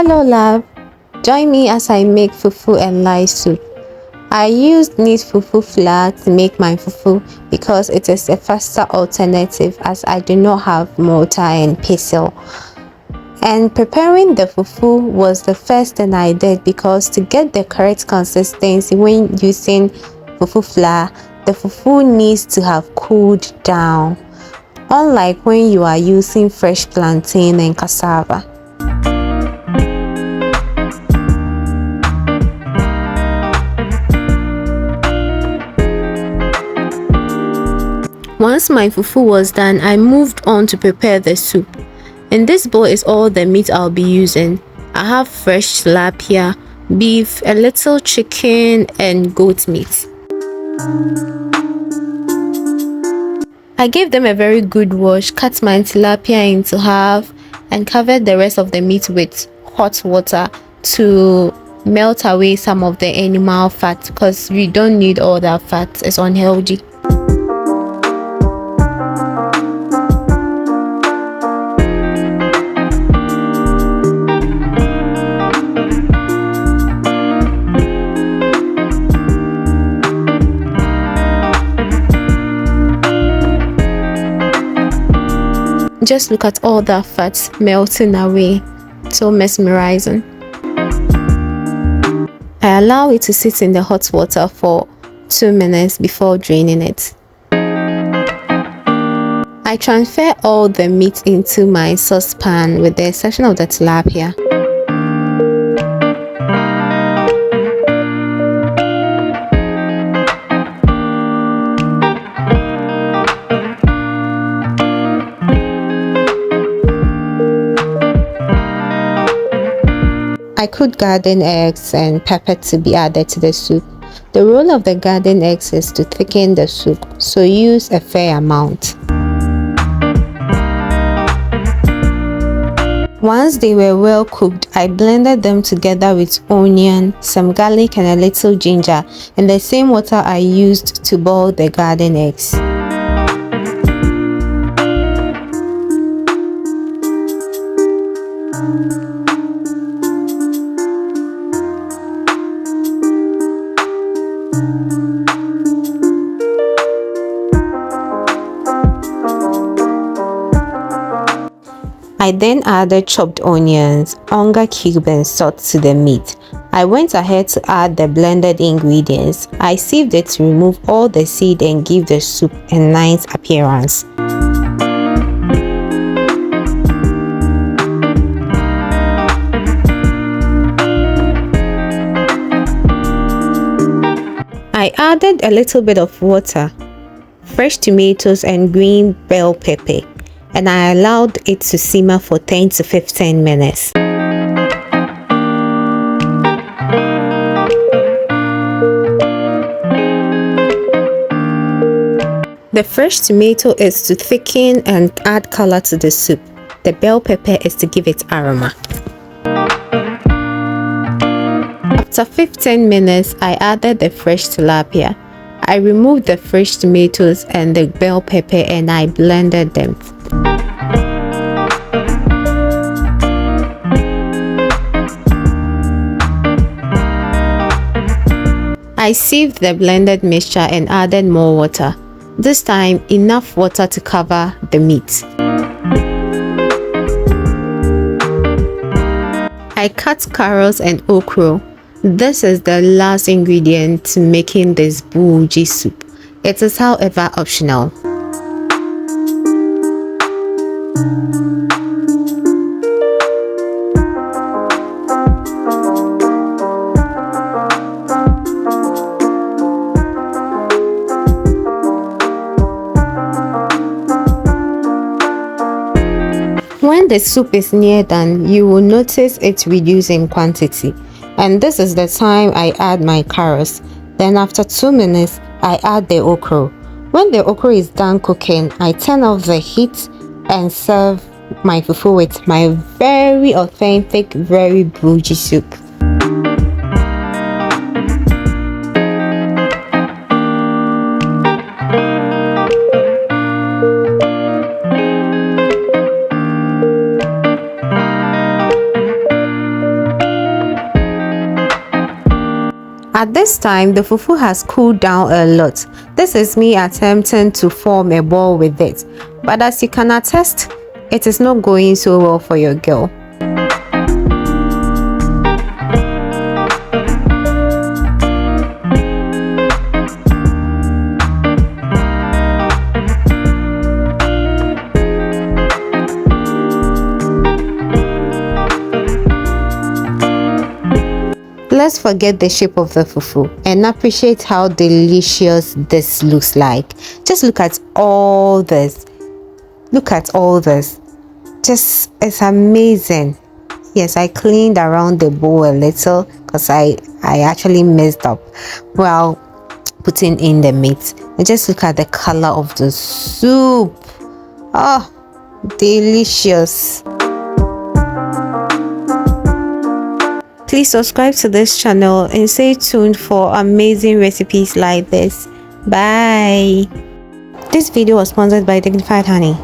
Hello love, join me as I make fufu and rice soup. I used neat fufu flour to make my fufu because it is a faster alternative as I do not have mortar and pestle. And preparing the fufu was the first thing I did because to get the correct consistency when using fufu flour, the fufu needs to have cooled down, unlike when you are using fresh plantain and cassava. Once my fufu was done, I moved on to prepare the soup. In this bowl is all the meat I'll be using. I have fresh tilapia, beef, a little chicken, and goat meat. I gave them a very good wash, cut my tilapia into half, and covered the rest of the meat with hot water to melt away some of the animal fat because we don't need all that fat, it's unhealthy. Just look at all that fat melting away, so mesmerizing. I allow it to sit in the hot water for 2 minutes before draining it. I transfer all the meat into my saucepan with the exception of the tilapia. I cooked garden eggs and pepper to be added to the soup. The role of the garden eggs is to thicken the soup, so use a fair amount. Once they were well cooked, I blended them together with onion, some garlic and a little ginger in the same water I used to boil the garden eggs. I then added chopped onions, onga cube and salt to the meat. I went ahead to add the blended ingredients. I sieved it to remove all the seed and give the soup a nice appearance. I added a little bit of water, fresh tomatoes and green bell pepper, and I allowed it to simmer for 10 to 15 minutes. The fresh tomato is to thicken and add color to the soup. The bell pepper is to give it aroma. After 15 minutes, I added the fresh tilapia. I removed the fresh tomatoes and the bell pepper and I blended them. I sieved the blended mixture and added more water. This time, enough water to cover the meat. I cut carrots and okro. This is the last ingredient to making this bougie soup. It is however optional. When the soup is near done, you will notice it reduce in quantity. And this is the time I add my carrots. Then after 2 minutes, I add the okro. When the okro is done cooking, I turn off the heat and serve my fufu with my very authentic, very bougie soup. At this time, the fufu has cooled down a lot. This is me attempting to form a ball with it. But as you can attest, it is not going so well for your girl. Let's forget the shape of the fufu and appreciate how delicious this looks like. Just look at all this. Look at all this. Just, it's amazing. Yes, I cleaned around the bowl a little because I actually messed up while putting in the meat. And just look at the color of the soup. Oh, delicious. Please subscribe to this channel and stay tuned for amazing recipes like this. Bye. This video was sponsored by Dignified Honey.